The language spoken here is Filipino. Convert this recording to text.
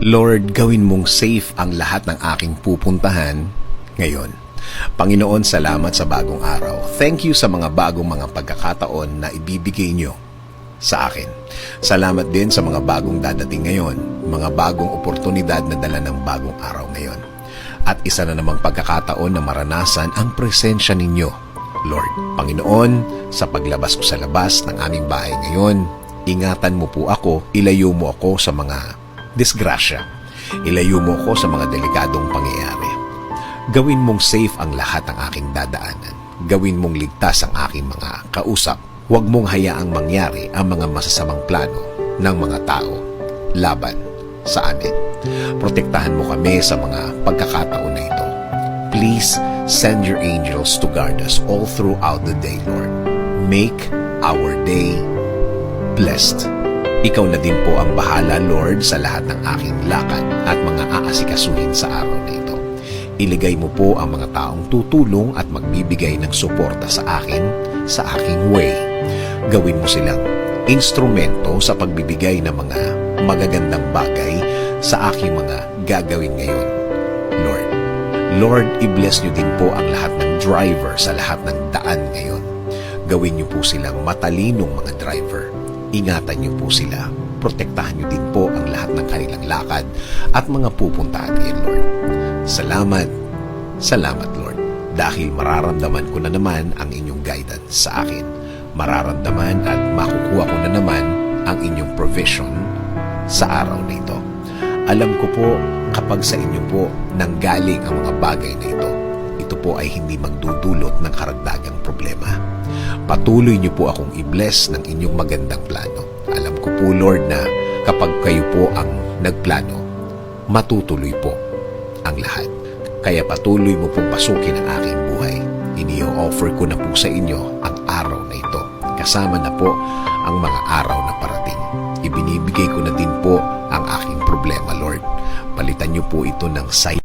Lord, gawin mong safe ang lahat ng aking pupuntahan ngayon. Panginoon, salamat sa bagong araw. Thank you sa mga bagong mga pagkakataon na ibibigay nyo sa akin. Salamat din sa mga bagong dadating ngayon, mga bagong oportunidad na dala ng bagong araw ngayon. At isa na namang pagkakataon na maranasan ang presensya ninyo, Lord. Panginoon, sa paglabas ko sa labas ng aming bahay ngayon, ingatan mo po ako, ilayo mo ako sa mga disgrasya. Ilayo mo ako sa mga delikadong pangyayari. Gawin mong safe ang lahat ng aking dadaanan. Gawin mong ligtas ang aking mga kausap. Huwag mong hayaang mangyari ang mga masasamang plano ng mga tao laban sa amin. Protektahan mo kami sa mga pagkakataon na ito. Please send your angels to guard us all throughout the day, Lord. Make our day blessed. Ikaw na din po ang bahala, Lord, sa lahat ng aking lakad at mga aasikasuhin sa araw na ito. Iligay mo po ang mga taong tutulong at magbibigay ng suporta sa akin, sa aking way. Gawin mo silang instrumento sa pagbibigay ng mga magagandang bagay sa aking mga gagawin ngayon, Lord. Lord, i-bless niyo din po ang lahat ng driver sa lahat ng daan ngayon. Gawin niyo po silang matalinong mga driver. Ingatan niyo po sila. Protektahan niyo din po ang lahat ng kanilang lakad at mga pupuntahan ngayon, Lord. Salamat. Salamat, Lord. Dahil mararamdaman ko na naman ang inyong guidance sa akin. Mararamdaman at makukuha ko na naman ang inyong provision sa araw na ito. Alam ko po kapag sa inyo po nanggaling ang mga bagay na ito po ay hindi magdudulot ng karagdagang problema. Patuloy niyo po akong i-bless ng inyong magandang plano. Alam ko po, Lord, na kapag kayo po ang nagplano, matutuloy po ang lahat. Kaya patuloy mo pong pasukin ang aking buhay. Ini-offer ko na po sa inyo ang araw na ito. Kasama na po ang mga araw na parating. Ibinibigay ko na din po ang aking problema, Lord. Palitan niyo po ito ng saya.